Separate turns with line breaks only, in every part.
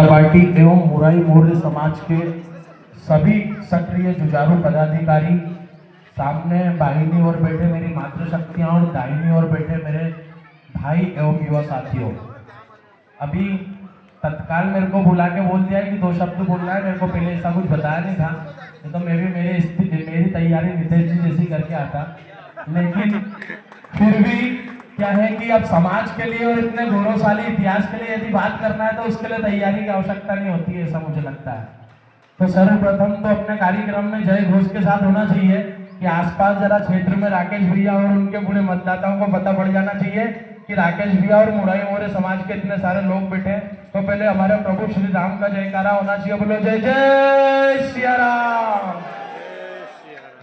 Party एवं मुराई मौर्य समाज के सभी सक्रिय जुझारू पदाधिकारी, सामने बाहिनी ओर बैठे मेरी मातृशक्तियां और दाहिनी ओर बैठे मेरे भाई एवं युवा साथियों, अभी तत्काल मेरे को बुला के बोल दिया कि 2 शब्द बोलना है। मेरे को पहले ऐसा कुछ बताया नहीं था, नहीं तो मैं भी मेरी तैयारी नितेश जी जैसी करके आता। लेकिन फिर भी क्या है कि अब समाज के लिए और इतने गौरवशाली इतिहास के लिए यदि बात करना है तो उसके लिए तैयारी की आवश्यकता नहीं होती है, ऐसा मुझे लगता है। तो सर्वप्रथम तो अपने कार्यक्रम में जय घोष के साथ होना चाहिए कि आसपास जरा क्षेत्र में राकेश भैया और उनके पूरे मतदाताओं को पता पड़ जाना चाहिए कि राकेश भैया और मुराई मौर्य समाज के इतने सारे लोग बैठे। तो पहले हमारे प्रभु श्री राम का जयकारा होना चाहिए। बोलो जय जय सिया राम।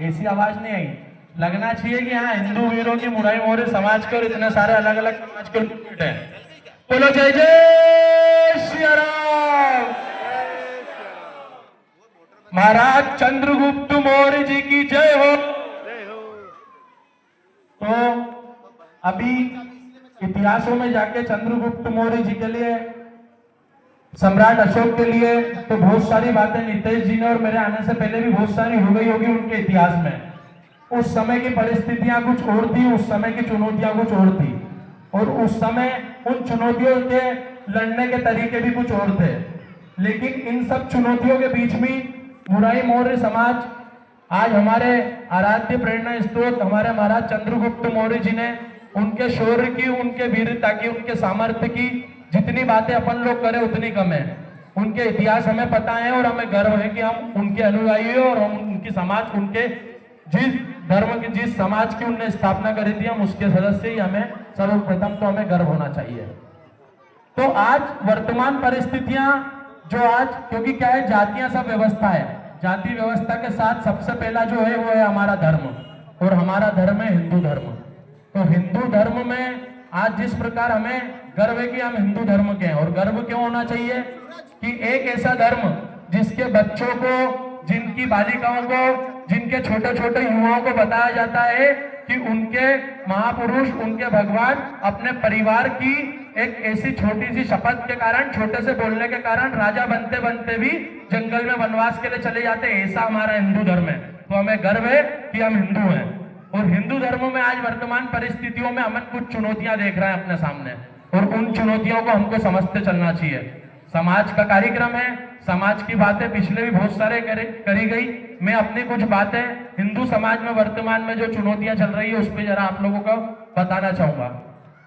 ऐसी आवाज नहीं आई, लगना चाहिए कि हाँ हिंदू वीरों की मुराई मौर्य समाज के और इतने सारे अलग अलग समाज के लोग बैठे हैं। बोलो जय जय सिया राम। महाराज चंद्रगुप्त मौर्य जी की जय हो। तो अभी इतिहासों में जाके चंद्रगुप्त मौर्य जी के लिए, सम्राट अशोक के लिए तो बहुत सारी बातें नितेश जी ने और मेरे आने से पहले भी बहुत सारी हो गई होगी उनके इतिहास में। उस समय की परिस्थितियां कुछ और थी, उस समय की चुनौतियां कुछ और थी, और उस समय उन चुनौतियों के लड़ने के तरीके भी कुछ और थे। लेकिन इन सब चुनौतियों के बीच में मुराई मौर्य समाज आज हमारे आराध्य प्रेरणा स्रोत हमारे महाराज चंद्रगुप्त मौर्य जी ने उनके शौर्य की, उनके वीरता की, उनके सामर्थ्य की जितनी बातें अपन लोग करें उतनी कम है। उनके इतिहास हमें पता है और हमें गर्व है कि हम उनके अनुयायी हैं और हम उनकी समाज, उनके जिस धर्म की, जिस समाज की उनने स्थापना करी थी, हम उसके सदस्य ही हमें सर्वप्रथम तो हमें गर्व होना चाहिए। तो आज वर्तमान परिस्थितियां जो आज, क्योंकि क्या है जातियां सब व्यवस्था है, जाति व्यवस्था के साथ सबसे पहला जो है वो है हमारा धर्म, और हमारा धर्म है हिंदू धर्म। तो हिंदू धर्म में आज जिस प्रकार हमें गर्व है कि हम हिंदू धर्म के हैं, और गर्व क्यों होना चाहिए कि एक ऐसा धर्म जिसके बच्चों को, जिनकी बालिकाओं को, जिनके छोटे छोटे युवाओं को बताया जाता है कि उनके महापुरुष, उनके भगवान अपने परिवार की एक ऐसी छोटी सी शपथ के कारण, छोटे से बोलने के कारण राजा बनते बनते भी जंगल में वनवास के लिए चले जाते हैं। ऐसा हमारा हिंदू धर्म है। तो हमें गर्व है कि हम हिंदू हैं। और हिंदू धर्म में आज वर्तमान परिस्थितियों में हम कुछ चुनौतियां देख रहे हैं अपने सामने, और उन चुनौतियों को हमको समझते चलना चाहिए। समाज का कार्यक्रम है, समाज की बातें पिछले भी बहुत सारे करी गई। मैं अपनी कुछ बातें हिंदू समाज में वर्तमान में जो चुनौतियां चल रही है उस पर जरा आप लोगों को बताना चाहूंगा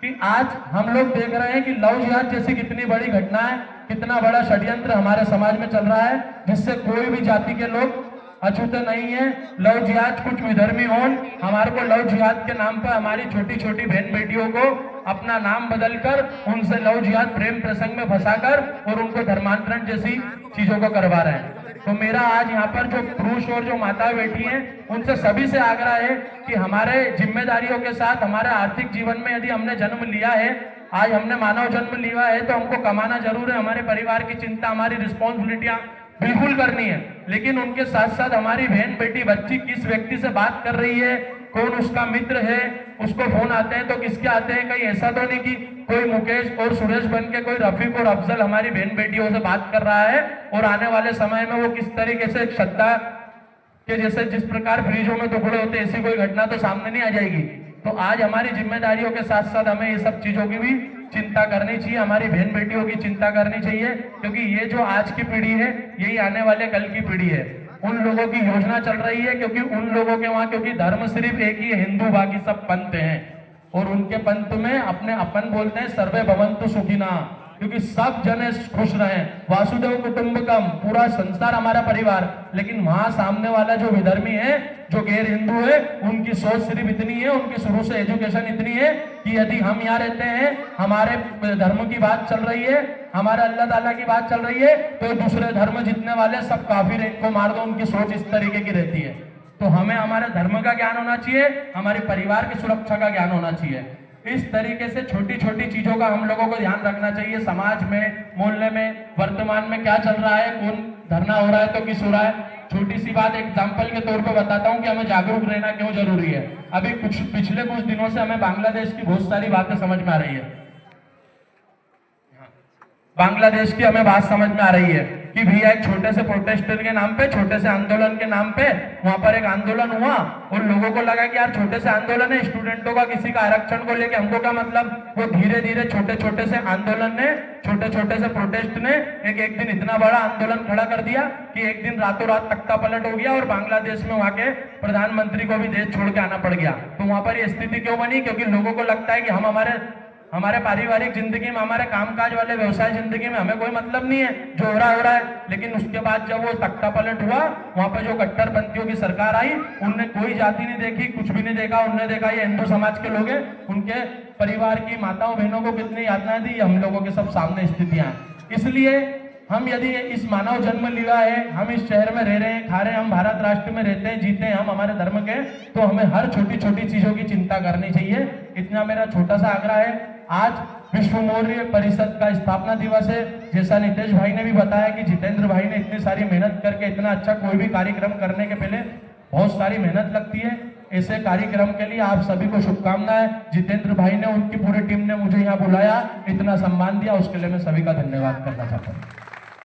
कि आज हम लोग देख रहे हैं कि लव जिहाद जैसी कितनी बड़ी घटना है, कितना बड़ा षड्यंत्र हमारे समाज में चल रहा है, जिससे कोई भी जाति के लोग अछूते नहीं है। लव जिहाद कुछ विधर्मी हो, हमारे को लव जिहाद के नाम पर हमारी छोटी छोटी बहन बेटियों को अपना नाम बदलकर उनसे लव जिहाद प्रेम प्रसंग में फंसाकर और उनको धर्मांतरण जैसी चीजों को करवा रहे हैं। तो मेरा आज यहाँ पर जो पुरुष और जो माताएं बैठी हैं उनसे सभी से आग्रह है कि हमारे जिम्मेदारियों के साथ हमारे आर्थिक जीवन में यदि हमने जन्म लिया है, आज हमने मानव जन्म लिया है, तो हमको कमाना जरूर है, हमारे परिवार की चिंता, हमारी रिस्पॉन्सिबिलिटियां बिल्कुल करनी है। लेकिन उनके साथ साथ हमारी बहन बेटी बच्ची किस व्यक्ति से बात कर रही है, कौन उसका मित्र है, उसको फोन आते हैं तो किसके आते हैं, कहीं ऐसा तो नहीं कि कोई मुकेश और सुरेश बन के कोई रफीक और अफजल हमारी बहन बेटियों से बात कर रहा है, और आने वाले समय में वो किस तरीके से श्रद्धा के जैसे जिस प्रकार फ्रीजों में टुकड़े होते हैं ऐसी कोई घटना तो सामने नहीं आ जाएगी। तो आज हमारी जिम्मेदारियों के साथ साथ हमें ये सब चीजों की भी चिंता करनी चाहिए, हमारी बहन बेटियों की चिंता करनी चाहिए, क्योंकि ये जो आज की पीढ़ी है यही आने वाले कल की पीढ़ी है। उन लोगों की योजना चल रही है, क्योंकि उन लोगों के वहां, क्योंकि धर्म सिर्फ एक ही है, हिंदू, बाकी सब पंथ हैं, और उनके पंथ में अपने अपन बोलते हैं सर्वे भवन्तु सुखिना, क्योंकि सब जने खुश रहे, वासुदेव कुटुंबकम, पूरा संसार हमारा परिवार। लेकिन वहां सामने वाला जो विधर्मी है, जो गैर हिंदू है, उनकी सोच सिर्फ इतनी है, उनकी शुरू से एजुकेशन इतनी है कि यदि हम यहाँ रहते हैं, हमारे धर्म की बात चल रही है, हमारे अल्लाह ताला की बात चल रही है, तो दूसरे धर्म जीतने वाले सब काफिर, इनको मार दो, उनकी सोच इस तरीके की रहती है। तो हमें हमारे धर्म का ज्ञान होना चाहिए, हमारे परिवार की सुरक्षा का ज्ञान होना चाहिए। इस तरीके से छोटी छोटी चीजों का हम लोगों को ध्यान रखना चाहिए। समाज में, मोहल्ले में, वर्तमान में क्या चल रहा है, कौन धरना हो रहा है तो किस हो रहा है। छोटी सी बात एग्जाम्पल के तौर पर बताता हूँ कि हमें जागरूक रहना क्यों जरूरी है। अभी पिछले कुछ दिनों से हमें बांग्लादेश की बहुत सारी बातें समझ में आ रही है। बांग्लादेश की हमें बात समझ में आ रही है कि भैया एक छोटे से प्रोटेस्ट के नाम पे, छोटे से आंदोलन के नाम पे वहां पर एक आंदोलन हुआ। उन लोगों को लगा कि यार छोटे से आंदोलन है, स्टूडेंटों का किसी का आरक्षण को लेके हमको क्या मतलब। वो धीरे धीरे छोटे छोटे से आंदोलन ने, छोटे छोटे से प्रोटेस्ट ने एक दिन इतना बड़ा आंदोलन खड़ा कर दिया कि एक दिन रातों रात तख्ता पलट हो गया और बांग्लादेश में वहां के प्रधानमंत्री को भी देश छोड़ के आना पड़ गया। तो वहां पर ये स्थिति क्यों बनी? क्योंकि लोगों को लगता है कि हम हमारे पारिवारिक जिंदगी में, हमारे कामकाज वाले व्यवसाय जिंदगी में हमें कोई मतलब नहीं है, जो हो रहा है। लेकिन उसके बाद जब वो तख्ता पलट हुआ, वहां पर जो कट्टरपंथियों की सरकार आई, उनने कोई जाति नहीं देखी, कुछ भी नहीं देखा। उनने देखा ये हिंदू समाज के लोग हैं, उनके परिवार की माताओं बहनों को कितनी यातनाएं दी, हम लोगों के सब सामने स्थितियां हैं। इसलिए हम यदि इस मानव जन्म लिया है, हम इस शहर में रह रहे हैं, खा रहे हैं, हम भारत राष्ट्र में रहते हैं, जीते हैं हम हमारे धर्म के, तो हमें हर छोटी छोटी चीजों की चिंता करनी चाहिए। इतना मेरा छोटा सा आग्रह है। आज विश्व मौर्य परिषद का स्थापना दिवस है। जैसा नितेश भाई ने भी बताया कि जितेंद्र भाई ने इतनी सारी मेहनत करके, इतना अच्छा कोई भी कार्यक्रम करने के पहले बहुत सारी मेहनत लगती है। ऐसे कार्यक्रम के लिए आप सभी को शुभकामनाएं। जितेंद्र भाई ने, उनकी पूरी टीम ने मुझे यहाँ बुलाया, इतना सम्मान दिया, उसके लिए मैं सभी का धन्यवाद करना चाहता हूँ।